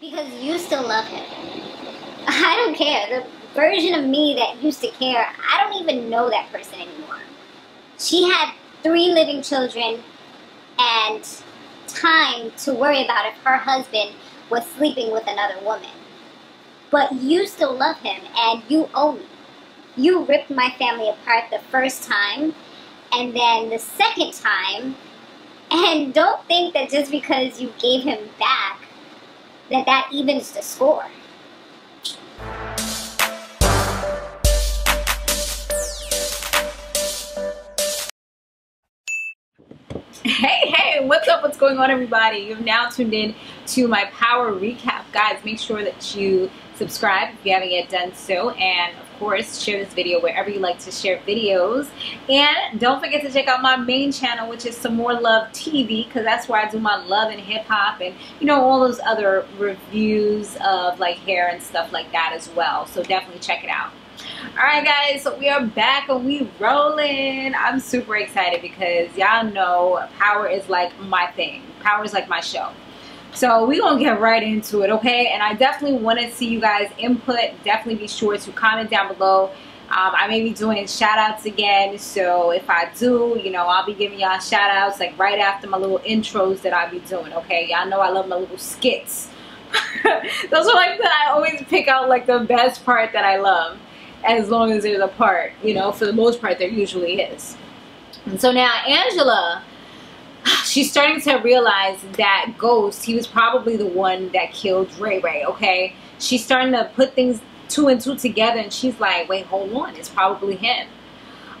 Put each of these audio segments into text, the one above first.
Because you still love him. I don't care. The version of me that used to care, I don't even know that person anymore. She had 3 living children and time to worry about if her husband was sleeping with another woman. But you still love him and you owe me. You ripped my family apart the first time and then the second time. And don't think that just because you gave him back, that evens the score. Hey, what's up? What's going on, everybody? You've now tuned in to my power recap. Guys, make sure that you subscribe if you haven't yet done so, and of course share this video wherever you like to share videos. And don't forget to check out my main channel, which is Samore Love TV, because that's where I do my love and hip-hop and, you know, all those other reviews of like hair and stuff like that as well. So definitely check it out. Alright guys, so we are back and we rolling. I'm super excited because y'all know power is like my thing. Power is like my show. So we're going to get right into it, okay? And I definitely want to see you guys input. Definitely be sure to comment down below. I may be doing shout outs again. So if I do, you know, I'll be giving y'all shout outs like right after my little intros that I'll be doing, okay? Y'all know I love my little skits. Those are like that I always pick out like the best part that I love. As long as there's a part, you know, for the most part there usually is. And so now Angela, she's starting to realize that Ghost, he was probably the one that killed Ray Ray, okay? She's starting to put things 2 and 2 together, and she's like, wait, hold on, it's probably him.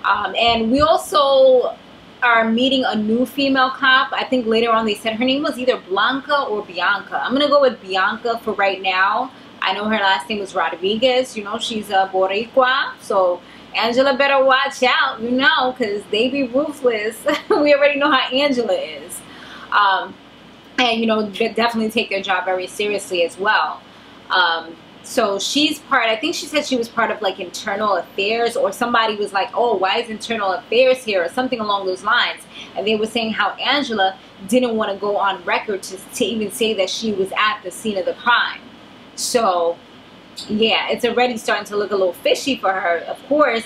And we also are meeting a new female cop. I think later on they said her name was either Blanca or Bianca. I'm gonna go with Bianca for right now. I know her last name was Rodriguez. You know, she's a Boricua. So Angela better watch out, you know, because they be ruthless. We already know how Angela is. And, you know, they definitely take their job very seriously as well. So she's part, I think she said she was part of like internal affairs, or somebody was like, oh, why is internal affairs here, or something along those lines. And they were saying how Angela didn't want to go on record to even say that she was at the scene of the crime. So yeah, it's already starting to look a little fishy for her. Of course,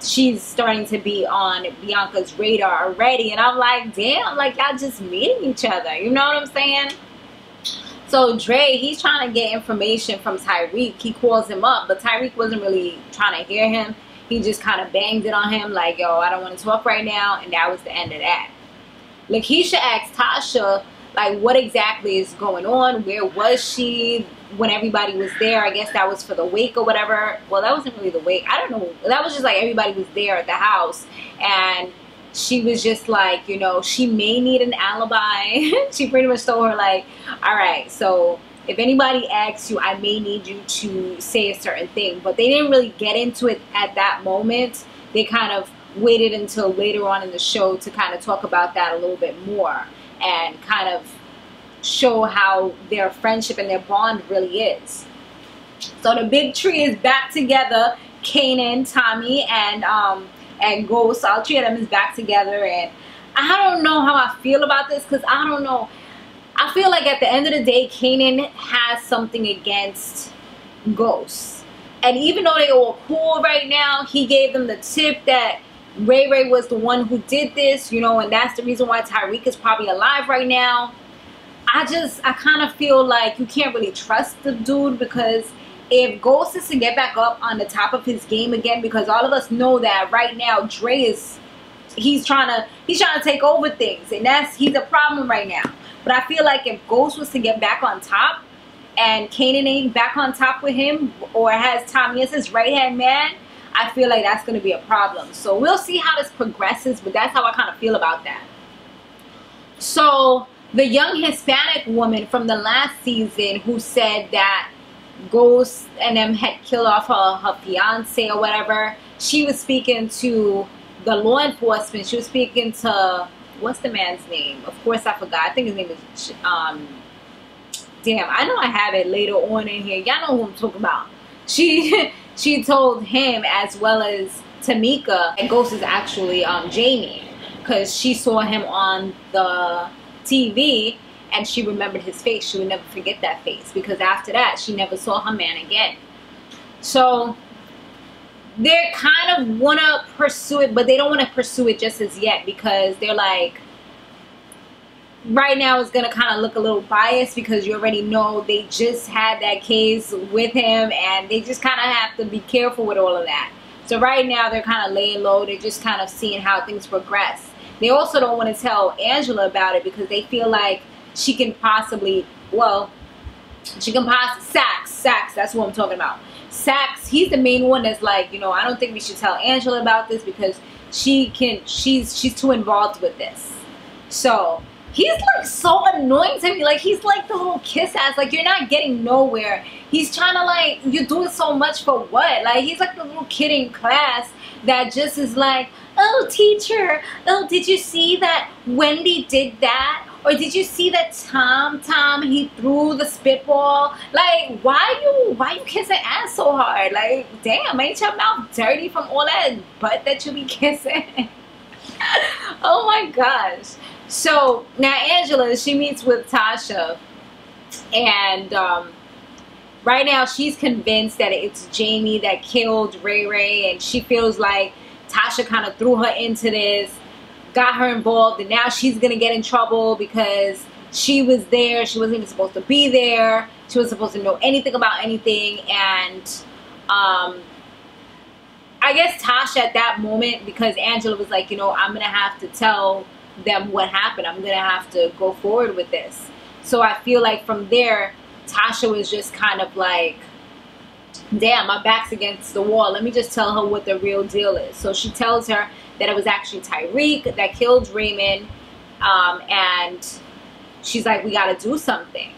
she's starting to be on Bianca's radar already, and I'm like, damn, like y'all just meeting each other, you know what I'm saying? So Dre, he's trying to get information from Tyrik. He calls him up, but Tyrik wasn't really trying to hear him. He just kind of banged it on him like, yo, I don't want to talk right now, and that was the end of that. Lakeisha asked Tasha, like, what exactly is going on? Where was she when everybody was there? I guess that was for the wake or whatever. Well, that wasn't really the wake. I don't know. That was just like everybody was there at the house. And she was just like, you know, she may need an alibi. She pretty much told her like, all right, so if anybody asks you, I may need you to say a certain thing. But they didn't really get into it at that moment. They kind of waited until later on in the show to kind of talk about that a little bit more. And kind of show how their friendship and their bond really is. So the big tree is back together. Kanan, Tommy, and Ghost, all 3 of them is back together. And I don't know how I feel about this, because I don't know. I feel like at the end of the day, Kanan has something against Ghost. And even though they all cool right now, he gave them the tip that Ray Ray was the one who did this, you know, and that's the reason why Tyrik is probably alive right now. I kind of feel like you can't really trust the dude, because if Ghost is to get back up on the top of his game again, because all of us know that right now Dre is, he's trying to take over things, and he's a problem right now. But I feel like if Ghost was to get back on top and Kanan ain't back on top with him, or has Tommy as his right hand man, I feel like that's going to be a problem. So we'll see how this progresses, but that's how I kind of feel about that. So the young Hispanic woman from the last season who said that Ghost and them had killed off her fiance or whatever, she was speaking to the law enforcement. She was speaking to, what's the man's name? Of course I forgot. I think his name is, damn, I know I have it later on in here. Y'all know who I'm talking about. She told him, as well as Tamika, and Ghost is actually Jamie, because she saw him on the TV, and she remembered his face. She would never forget that face, because after that, she never saw her man again. So they kind of want to pursue it, but they don't want to pursue it just as yet, because they're like, right now it's going to kind of look a little biased, because you already know they just had that case with him, and they just kind of have to be careful with all of that. So right now they're kind of laying low. They're just kind of seeing how things progress. They also don't want to tell Angela about it, because they feel like she can possibly, Sax, that's what I'm talking about. Sax, he's the main one that's like, you know, I don't think we should tell Angela about this, because she's too involved with this. So he's like so annoying to me. Like, he's like the whole kiss ass. Like, you're not getting nowhere. He's trying to, like, you're doing so much for what? Like, he's like the little kid in class that just is like, oh, teacher, oh, did you see that Wendy did that? Or did you see that Tom, he threw the spitball? Like, why you kissing ass so hard? Like, damn, ain't your mouth dirty from all that butt that you be kissing? Oh my gosh. So now Angela, she meets with Tasha, and right now she's convinced that it's Jamie that killed Ray, and she feels like Tasha kind of threw her into this, got her involved, and now she's gonna get in trouble because she was there. She wasn't even supposed to be there. She wasn't supposed to know anything about anything. And I guess Tasha at that moment, because Angela was like, you know, I'm gonna have to tell them what happened. I'm gonna have to go forward with this. So I feel like from there, Tasha was just kind of like, damn, my back's against the wall. Let me just tell her what the real deal is. So she tells her that it was actually Tyrik that killed Raymond, and she's like, we gotta do something.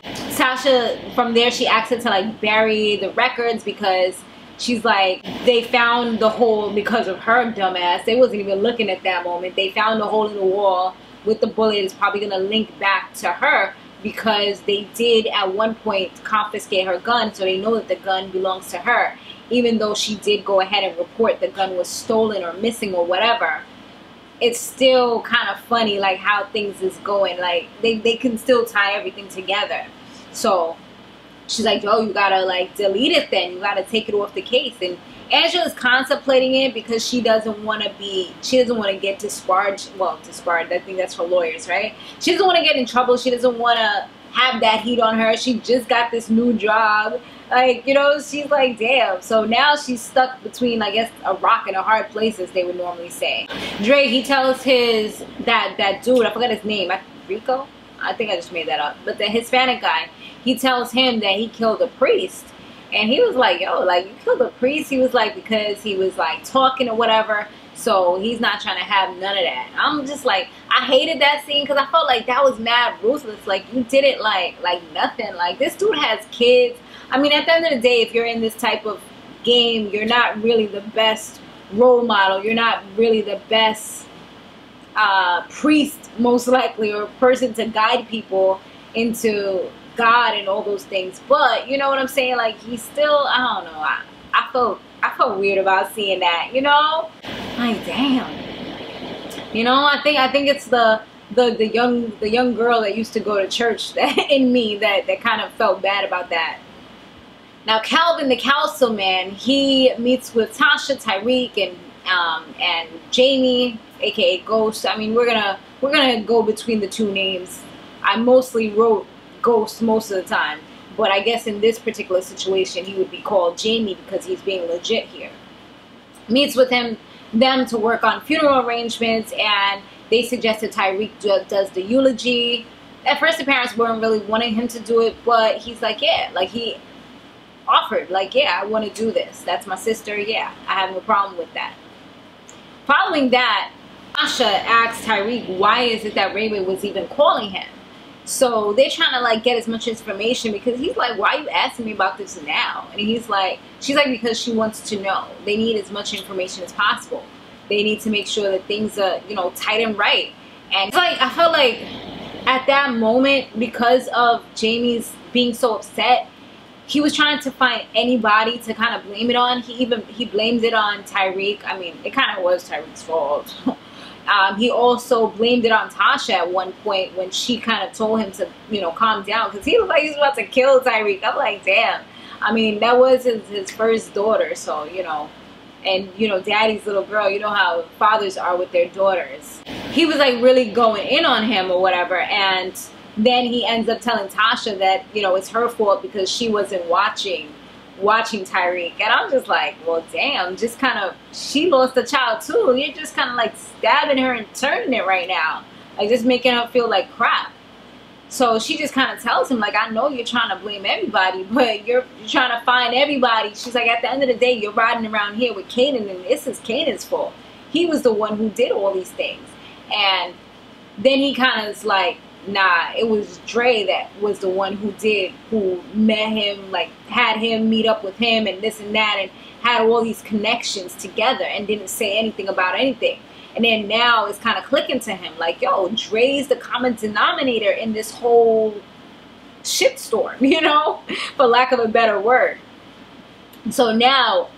Tasha, from there, she asks her to like bury the records, because she's like, they found the hole because of her dumbass. They wasn't even looking at that moment. They found the hole in the wall with the bullet. It's probably gonna link back to her, because they did at one point confiscate her gun, so they know that the gun belongs to her, even though she did go ahead and report the gun was stolen or missing or whatever. It's still kind of funny, like, how things is going. Like, they can still tie everything together. So she's like, yo, you gotta like delete it then. You gotta take it off the case. And Angela's contemplating it, because she doesn't want to get disbarred. Well, disbarred, I think that's for lawyers, right? She doesn't want to get in trouble. She doesn't want to have that heat on her. She just got this new job. Like, you know, she's like, damn. So now she's stuck between, I guess, a rock and a hard place, as they would normally say. Dre, he tells that dude, I forgot his name, Rico? I think I just made that up. But the Hispanic guy, he tells him that he killed a priest. And he was like, yo, like, you killed a priest? He was like, because he was like talking or whatever. So he's not trying to have none of that. I'm just like, I hated that scene, because I felt like that was mad ruthless. Like, you did it like nothing. Like, this dude has kids. I mean, at the end of the day, if you're in this type of game, you're not really the best role model. You're not really the best priest, most likely, or person to guide people into God and all those things. But you know what I'm saying? Like, he's still, I don't know. I felt weird about seeing that. You know, like, damn. You know, I think it's the young girl that used to go to church that in me that kind of felt bad about that. Now Calvin, the councilman, he meets with Tasha, Tyrik, and Jamie, aka Ghost. I mean, we're gonna go between the two names. I mostly wrote Ghost most of the time, but I guess in this particular situation he would be called Jamie, because he's being legit here. Meets with them to work on funeral arrangements, and they suggested Tyrik does the eulogy. At first the parents weren't really wanting him to do it, but he's like, yeah, like, he offered, like, yeah, I want to do this. That's my sister. Yeah, I have no problem with that. Following that, Tasha asked Tyrik, why is it that Raymond was even calling him? So they're trying to like get as much information, because he's like, why are you asking me about this now? And he's like, she's like, because she wants to know. They need as much information as possible. They need to make sure that things are, you know, tight and right. And it's like, I felt like at that moment, because of Jamie's being so upset, he was trying to find anybody to kind of blame it on. He blames it on Tyrik. I mean, it kind of was Tyrik's fault. He also blamed it on Tasha at one point when she kind of told him to, you know, calm down, because he looked like he was about to kill Tyrik. I'm like, damn. I mean, that was his first daughter, so, you know, and, you know, daddy's little girl, you know how fathers are with their daughters. He was like really going in on him or whatever, and then he ends up telling Tasha that, you know, it's her fault because she wasn't watching Tyrik. And I'm just like, well, damn, just kind of, she lost a child too. You're just kind of like stabbing her and turning it right now, like just making her feel like crap. So she just kind of tells him, like, I know you're trying to blame everybody, but you're trying to find everybody. She's like, at the end of the day, you're riding around here with Kanan, and this is Kanan's fault. He was the one who did all these things. And then he kind of is like, nah, it was Dre that was the one who met him, like had him meet up with him and this and that, and had all these connections together and didn't say anything about anything. And then now it's kind of clicking to him like, yo, Dre's the common denominator in this whole shitstorm, you know, for lack of a better word. So now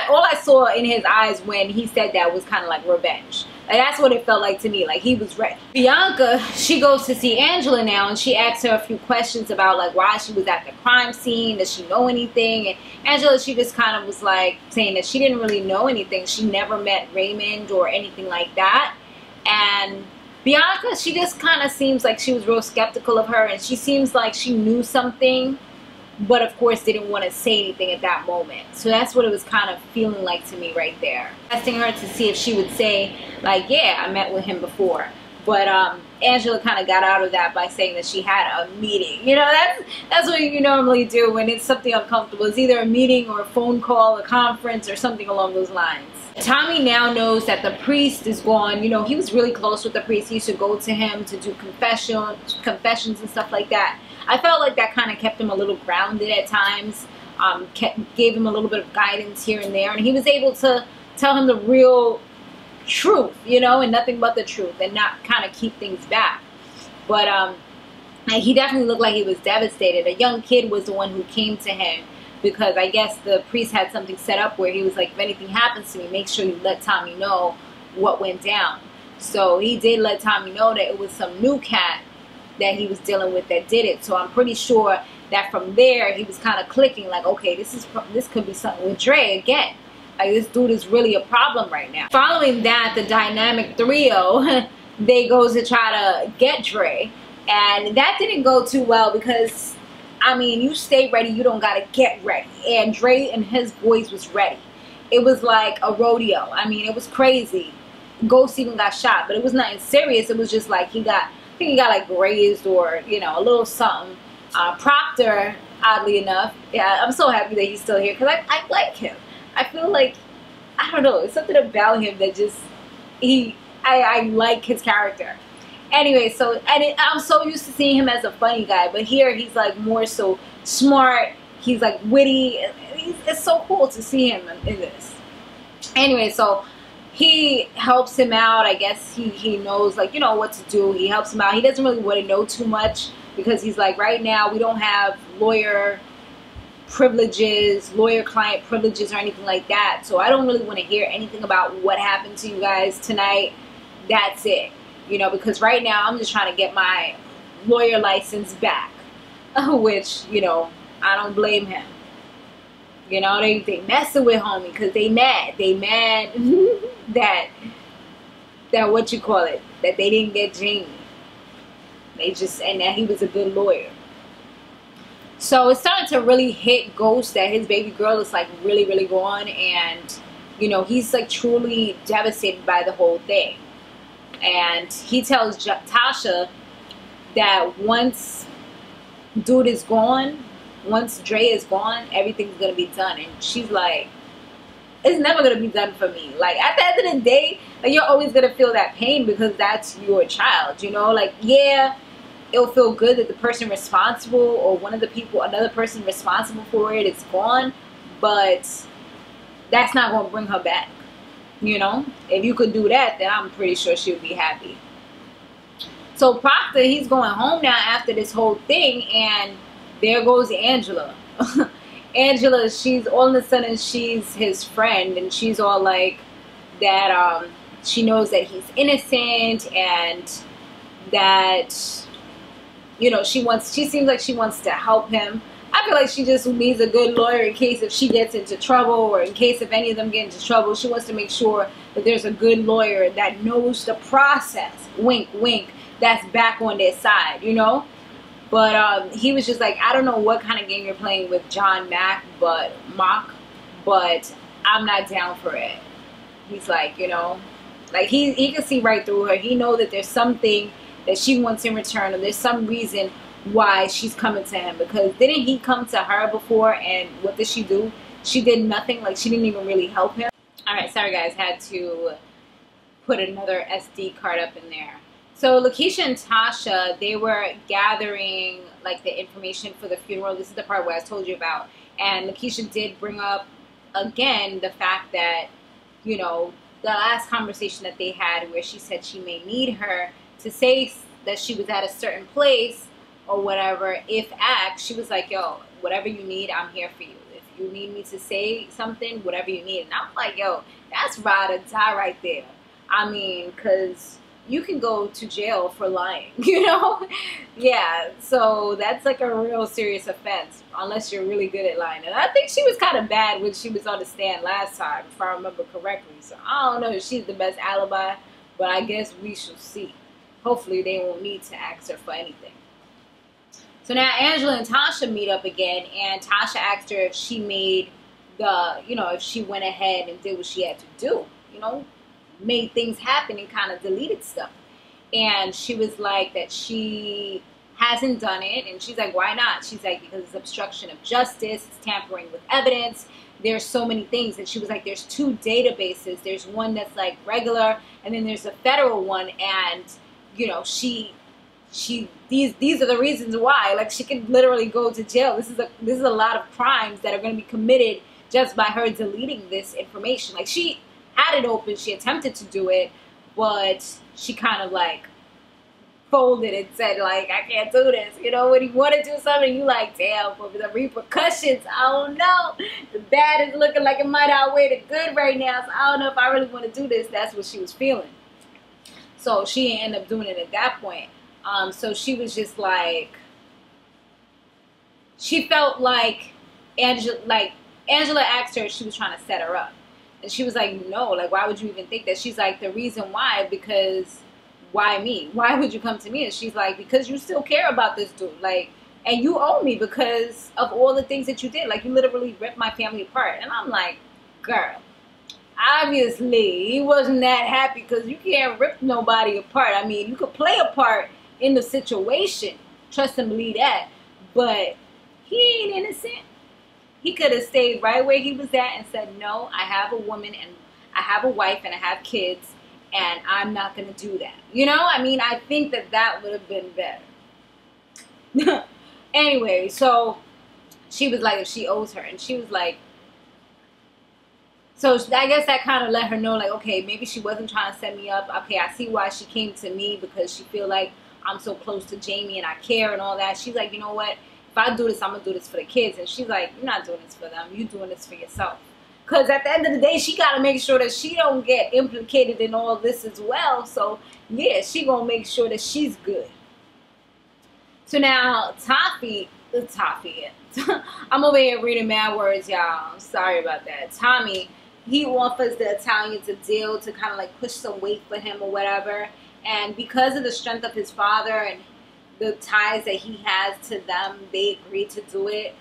all I saw in his eyes when he said that was kind of like revenge. Like, that's what it felt like to me, like he was ready. Bianca, she goes to see Angela now, and she asks her a few questions about like why she was at the crime scene, does she know anything? And Angela, she just kind of was like saying that she didn't really know anything. She never met Raymond or anything like that. And Bianca, she just kind of seems like she was real skeptical of her, and she seems like she knew something, but of course didn't want to say anything at that moment. So that's what it was kind of feeling like to me right there. Asking her to see if she would say, like, yeah, I met with him before. But Angela kind of got out of that by saying that she had a meeting. You know, that's what you normally do when it's something uncomfortable. It's either a meeting or a phone call, a conference, or something along those lines. Tommy now knows that the priest is gone. You know, he was really close with the priest. He used to go to him to do confessions and stuff like that. I felt like that kind of kept him a little grounded at times, gave him a little bit of guidance here and there, and he was able to tell him the real truth, you know, and nothing but the truth, and not kind of keep things back. But he definitely looked like he was devastated. A young kid was the one who came to him because I guess the priest had something set up where he was like, if anything happens to me, make sure you let Tommy know what went down. So he did let Tommy know that it was some new cat that he was dealing with that did it. So I'm pretty sure that from there he was kind of clicking like, okay, this could be something with Dre again. Like, this dude is really a problem right now. Following that, the dynamic trio, they go to try to get Dre, and that didn't go too well because, I mean, you stay ready, you don't gotta get ready. And Dre and his boys was ready. It was like a rodeo. I mean, it was crazy. Ghost even got shot, but it was nothing serious. It was just like I think he got like grazed or, you know, a little something. Proctor, oddly enough, yeah, I'm so happy that he's still here because I like him. I feel like, I don't know, it's something about him that just, I like his character. Anyway, so, I'm so used to seeing him as a funny guy, but here he's like more so smart, he's like witty, it's so cool to see him in this. Anyway, so he helps him out. I guess he knows, like, you know, what to do. He helps him out. He doesn't really want to know too much because he's like, right now we don't have lawyer privileges, lawyer-client privileges or anything like that. So I don't really want to hear anything about what happened to you guys tonight. That's it. You know, because right now I'm just trying to get my lawyer license back. Which, you know, I don't blame him. You know, they messing with homie because they mad. They mad that what you call it, that they didn't get Jamie. And that he was a good lawyer. So it's starting to really hit Ghost that his baby girl is like really, really gone, and you know, he's like truly devastated by the whole thing. And he tells Tasha that once dude is gone, once Dre is gone, everything's gonna be done. And she's like, it's never gonna be done for me. Like, at the end of the day, like, you're always gonna feel that pain because that's your child, you know? Like, yeah, it'll feel good that the person responsible or another person responsible for it is gone, but that's not gonna bring her back, you know? If you could do that, then I'm pretty sure she would be happy. So Proctor, he's going home now after this whole thing, and there goes Angela. Angela, she's all of a sudden, she's his friend, and she's all like that, she knows that he's innocent, and that, you know, she seems like she wants to help him. I feel like she just needs a good lawyer in case if she gets into trouble, or in case if any of them get into trouble. She wants to make sure that there's a good lawyer that knows the process, wink wink, that's back on their side, you know. But he was just like, I don't know what kind of game you're playing with John Mock, but I'm not down for it. He's like, you know, like he can see right through her. He know that there's something that she wants in return, or there's some reason why she's coming to him. Because didn't he come to her before, and what did she do? She did nothing. Like, she didn't even really help him. All right, sorry guys, had to put another SD card up in there. So Lakeisha and Tasha, they were gathering like the information for the funeral. This is the part where I told you about. And Lakeisha did bring up again the fact that, you know, the last conversation that they had where she said she may need her to say that she was at a certain place or whatever. If asked, she was like, yo, whatever you need, I'm here for you. If you need me to say something, whatever you need. And I'm like, yo, that's ride or die right there. I mean, because you can go to jail for lying, you know? Yeah, so that's like a real serious offense, unless you're really good at lying. And I think she was kind of bad when she was on the stand last time, if I remember correctly. So I don't know if she's the best alibi, but I guess we shall see. Hopefully they won't need to ask her for anything. So now Angela and Tasha meet up again, and Tasha asked her if she made the, you know, if she went ahead and did what she had to do, you know, made things happen and kind of deleted stuff. And she was like that she hasn't done it, and she's like, why not? She's like, because it's obstruction of justice, it's tampering with evidence, there's so many things. And she was like, there's two databases, there's one that's like regular, and then there's a federal one, and you know, these are the reasons why. Like, she could literally go to jail. This is a lot of crimes that are going to be committed just by her deleting this information. Like, she had it open, she attempted to do it, but she kind of like folded and said, like, I can't do this. You know, when you want to do something, you like, damn, for the repercussions, I don't know. The bad is looking like it might outweigh the good right now, so I don't know if I really want to do this. That's what she was feeling. So she ended up doing it at that point. So she was just like, she felt like Angela asked her if she was trying to set her up. And she was like, no, like, why would you even think that? She's like, the reason why, because why me? Why would you come to me? And she's like, because you still care about this dude. Like, and you owe me because of all the things that you did. Like, you literally ripped my family apart. And I'm like, girl, obviously he wasn't that happy, because you can't rip nobody apart. I mean, you could play a part in the situation. Trust and believe that. But he ain't innocent. He could have stayed right where he was at and said, no, I have a woman and I have a wife and I have kids, and I'm not going to do that. You know, I mean, I think that that would have been better. Anyway, so she was like, if she owes her, and she was like, so I guess that kind of let her know, like, okay, maybe she wasn't trying to set me up. Okay, I see why she came to me, because she feel like I'm so close to Jamie and I care and all that. She's like, you know what? If I do this, I'm going to do this for the kids. And she's like, you're not doing this for them. You're doing this for yourself. Because at the end of the day, she got to make sure that she don't get implicated in all this as well. So, yeah, she going to make sure that she's good. So now, Toffee, I'm over here reading mad words, y'all. I'm sorry about that. Tommy, he offers the Italians a deal to kind of like push some weight for him or whatever. And because of the strength of his father and the ties that he has to them, they agreed to do it.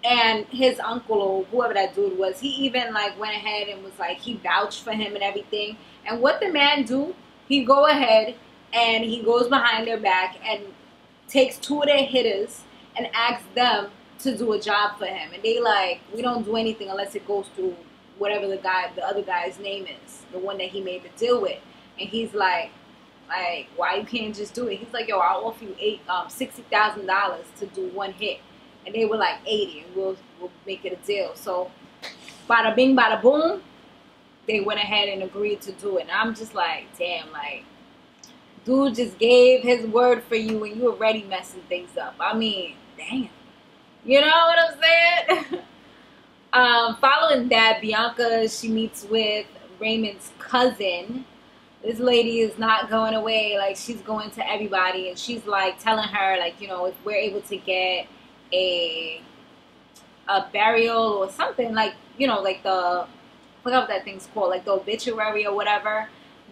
And his uncle, or whoever that dude was, he even like went ahead and was like, he vouched for him and everything. And what the man do, he go ahead and he goes behind their back and takes two of their hitters and asks them to do a job for him. And they like, we don't do anything unless it goes through whatever the other guy's name is, the one that he made the deal with. And he's like, why you can't just do it? He's like, yo, I'll offer you $60,000 to do one hit. And they were like 80, and we'll make it a deal. So bada bing, bada boom, they went ahead and agreed to do it. And I'm just like, damn, like, dude just gave his word for you and you already messing things up. I mean, damn. You know what I'm saying? Following that, Bianca, she meets with Raymond's cousin. this lady is not going away. Like, she's going to everybody, and she's like telling her, like, you know, if we're able to get a burial or something, like, you know, like I forgot what that thing's called, like the obituary or whatever,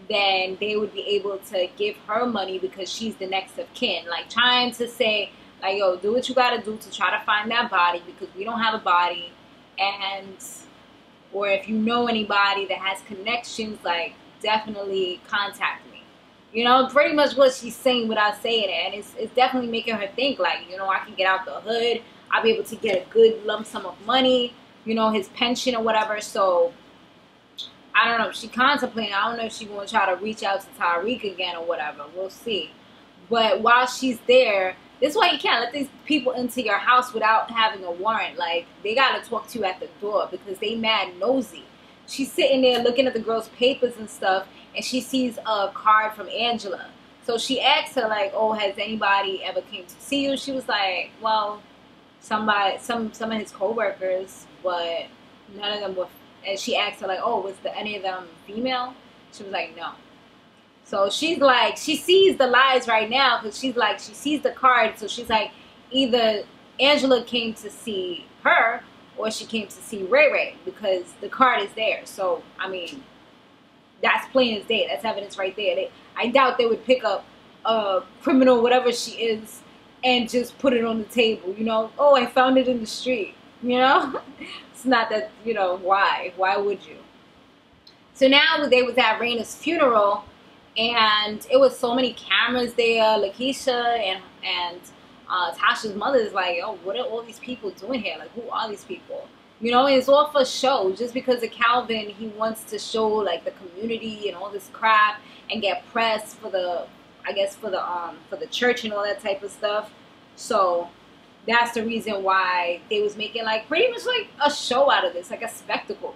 then they would be able to give her money because she's the next of kin. Like, trying to say, like, yo, do what you gotta do to try to find that body, because we don't have a body. And, or if you know anybody that has connections, like, definitely contact me. You know, pretty much what she's saying without saying it. And it's definitely making her think, like, you know, I can get out the hood. I'll be able to get a good lump sum of money, you know, his pension or whatever. So, I don't know. She contemplating. I don't know if she's going to try to reach out to Tyrik again or whatever. We'll see. But while she's there, this is why you can't let these people into your house without having a warrant. Like, they got to talk to you at the door because they mad nosy. She's sitting there looking at the girl's papers and stuff, and she sees a card from Angela. So she asks her, like, oh, has anybody ever came to see you? She was like, well, some of his co-workers, but none of them were. And she asked her, like, oh, was any of them female? She was like, no. So she's like, she sees the lies right now, because she's like, she sees the card. So she's like, either Angela came to see her or she came to see Ray Ray, because the card is there. So, I mean, that's plain as day. That's evidence right there. I doubt they would pick up a criminal, whatever she is, and just put it on the table, you know? Oh, I found it in the street, you know? It's not that, you know, why? Why would you? So now they was at Raina's funeral, and it was so many cameras there. Lakeisha and Tasha's mother is like, oh, what are all these people doing here? Like, who are these people? You know, it's all for show. Just because of Calvin, he wants to show, like, the community and all this crap and get press for the, I guess, for the church and all that type of stuff. So that's the reason why they was making, like, pretty much like a show out of this, like a spectacle.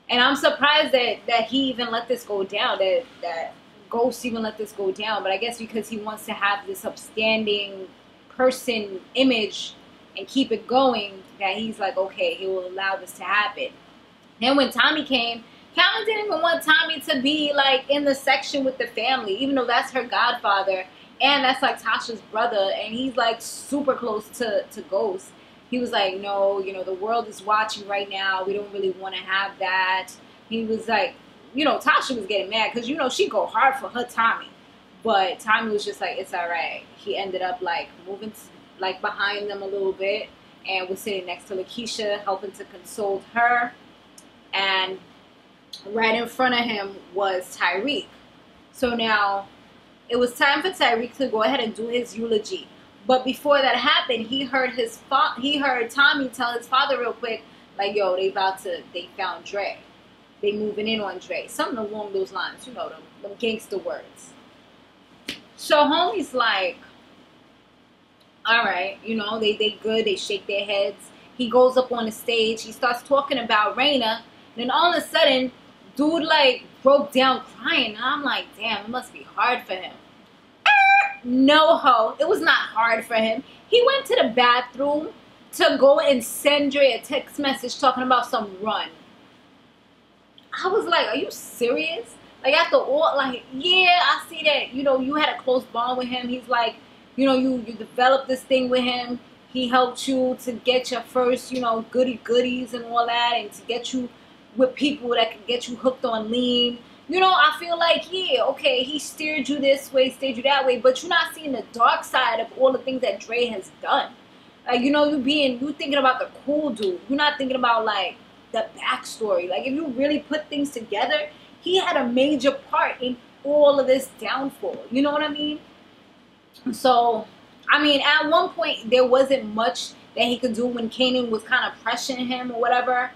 And I'm surprised that he even let this go down, that Ghost even let this go down. But I guess because he wants to have this upstanding person image and keep it going, that he's like, okay, he will allow this to happen. Then when Tommy came, Calvin didn't even want Tommy to be, like, in the section with the family, even though that's her godfather, and that's, like, Tasha's brother, and he's, like, super close to Ghost. He was like, no, you know, the world is watching right now. We don't really want to have that. He was like, you know, Tasha was getting mad because, you know, she go hard for her Tommy. But Tommy was just like, it's all right. He ended up, like, moving, like, behind them a little bit and was sitting next to Lakeisha, helping to console her. And right in front of him was Tyrik. So now it was time for Tyrik to go ahead and do his eulogy. But before that happened, he heard Tommy tell his father real quick, like, yo, they found Dre. They moving in on Dre. Something along those lines, you know, them gangster words. So homie's like, all right, you know, they good, they shake their heads. He goes up on the stage, he starts talking about Raina, and then all of a sudden, dude, like, broke down crying. And I'm like, damn, it must be hard for him. No ho, it was not hard for him. He went to the bathroom to go and send Dre a text message talking about some run. I was like, are you serious? Like, after all, like, yeah, I see that, you know, you had a close bond with him. He's like, you know, you developed this thing with him. He helped you to get your first, you know, goodies and all that, and to get you with people that can get you hooked on lean. You know, I feel like, yeah, okay, he steered you this way, steered you that way, but you're not seeing the dark side of all the things that Dre has done. Like, you know, you thinking about the cool dude. You're not thinking about, like, the backstory. Like, if you really put things together, he had a major part in all of this downfall. You know what I mean? So, I mean, at one point, there wasn't much that he could do when Kanan was kind of pressuring him or whatever.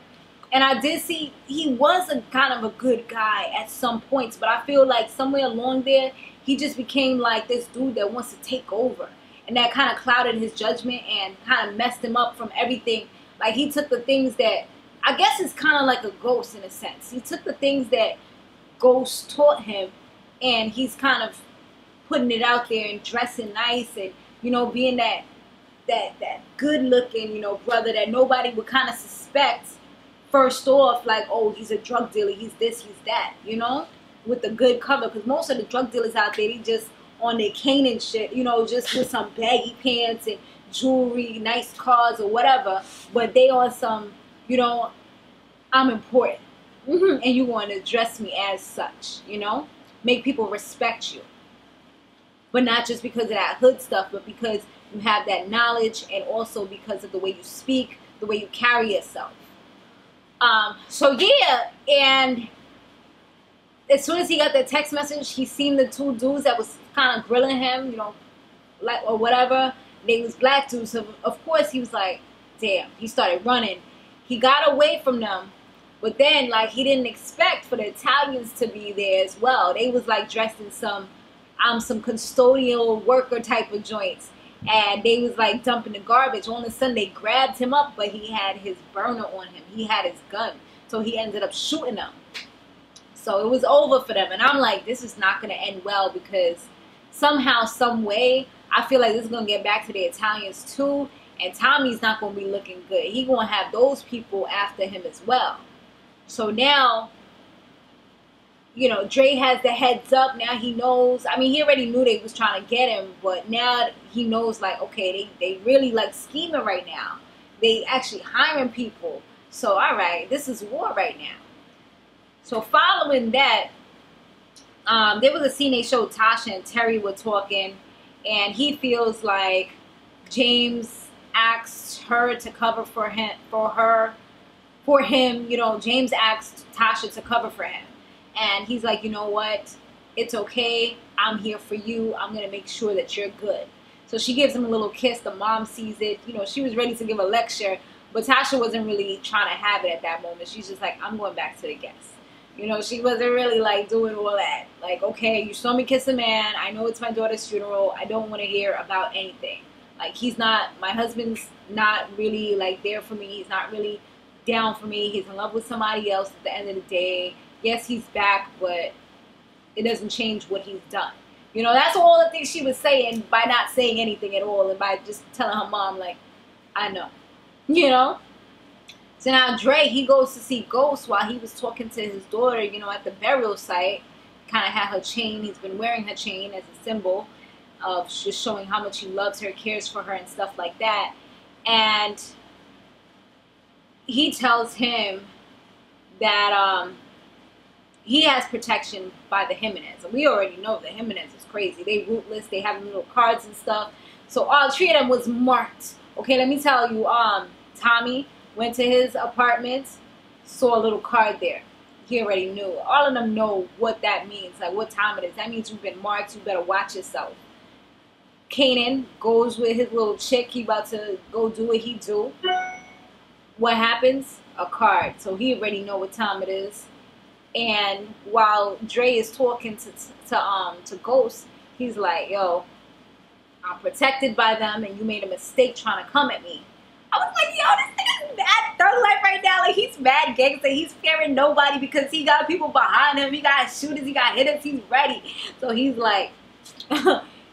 And I did see he was a kind of a good guy at some points, but I feel like somewhere along there, he just became like this dude that wants to take over. And that kind of clouded his judgment and kind of messed him up from everything. Like, he took the things that, I guess it's kind of like a Ghost in a sense. He took the things that Ghost taught him, and he's kind of putting it out there and dressing nice and, you know, being that good looking, you know, brother that nobody would kind of suspect first off, like, oh, he's a drug dealer, he's this, he's that, you know? with the good cover, because most of the drug dealers out there, they just on their cane and shit, you know, just with some baggy pants and jewelry, nice cars or whatever, but they on some, you know, I'm important, and you want to dress me as such, you know, make people respect you, but not just because of that hood stuff, but because you have that knowledge, and also because of the way you speak, the way you carry yourself. So yeah, and as soon as he got that text message, he seen the two dudes that was kind of grilling him, you know, like, or whatever. They was black dudes, so of course he was like, damn. He started running. He got away from them, but then, like, he didn't expect for the Italians to be there as well. They was like dressed in some custodial worker type of joints, and they was like dumping the garbage. All of a sudden they grabbed him up, but he had his burner on him. He had his gun, so he ended up shooting them. So it was over for them, and I'm like, this is not going to end well, because somehow, some way, I feel like this is going to get back to the Italians too, and Tommy's not going to be looking good. He going to have those people after him as well. So now, you know, Dre has the heads up. Now he knows. I mean, he already knew they was trying to get him, but now he knows, like, okay, they really like scheming right now. They actually hiring people. So, all right, this is war right now. So following that, there was a scene they showed Tasha and Terry were talking, and he feels like James asked her to cover for him, you know, James asked Tasha to cover for him. And he's like, you know what? It's okay. I'm here for you. I'm going to make sure that you're good. So she gives him a little kiss. The mom sees it. You know, she was ready to give a lecture, but Tasha wasn't really trying to have it at that moment. She's just like, I'm going back to the guests. You know, she wasn't really like doing all that. Like, okay, you saw me kiss a man. I know it's my daughter's funeral. I don't want to hear about anything. Like, he's not, my husband's not really like there for me. He's not really down for me. He's in love with somebody else at the end of the day. Yes, he's back, but it doesn't change what he's done. You know, that's all the things she was saying by not saying anything at all, and by just telling her mom, like, I know. You know? So now Dre, he goes to see Ghost while he was talking to his daughter, you know, at the burial site. Kind of had her chain. He's been wearing her chain as a symbol of just showing how much he loves her, cares for her, and stuff like that. And he tells him that he has protection by the Jimenez. And we already know the Jimenez is crazy. They rootless. They have little cards and stuff. So all three of them was marked. Okay, let me tell you, Tommy went to his apartment, saw a little card there. He already knew. All of them know what that means, like what time it is. That means you've been marked. You better watch yourself. Kanan goes with his little chick. He about to go do what he do. What happens? A card. So he already know what time it is. And while Dre is talking to Ghost, he's like, yo, I'm protected by them, and you made a mistake trying to come at me. I was like, yo, this nigga's mad thug life right now. Like, he's mad gangster. He's fearing nobody because he got people behind him. He got shooters. He got hitters. He's ready. So he's like,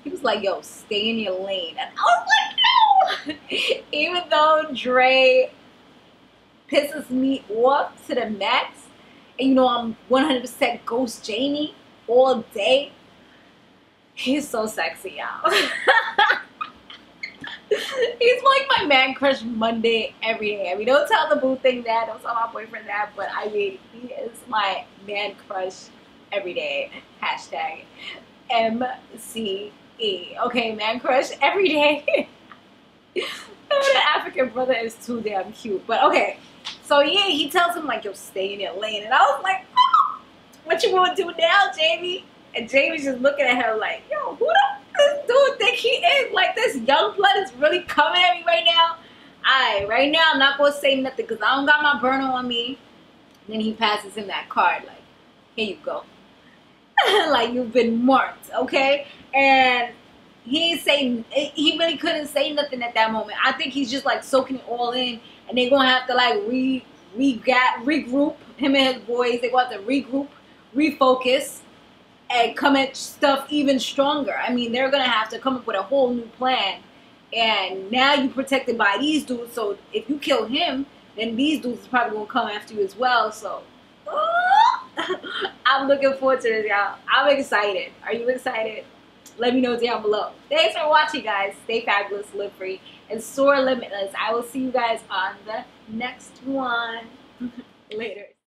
he was like, yo, stay in your lane. And I was like, no. Even though Dre pisses me off to the max, and you know I'm 100% Ghost Jamie all day, he's so sexy, y'all. He's like my man crush Monday every day. I mean, don't tell the boo thing that, don't tell my boyfriend that, but I mean, he is my man crush every day. Hashtag MCE. Okay, man crush every day. The African brother is too damn cute. But okay, so yeah, he tells him like, yo, stay in your lane. And I was like, oh, what you want to do now, Jamie? And Jamie's just looking at her like, yo, who the dude think he is? Like, this young blood is really coming at me right now. Alright, right now I'm not going to say nothing because I don't got my burner on me. And then he passes him that card like, here you go. Like, you've been marked, okay? And he ain't saying, he really couldn't say nothing at that moment. I think he's just like soaking it all in, and they're gonna have to like regroup. Him and his boys, they're gonna have to regroup, refocus, and come at stuff even stronger. I mean, they're gonna have to come up with a whole new plan. And now you're protected by these dudes, so if you kill him, then these dudes is probably gonna come after you as well. So I'm looking forward to this, y'all. I'm excited. Are you excited? Let me know down below. Thanks for watching, guys. Stay fabulous, live free, and soar limitless. I will see you guys on the next one. Later.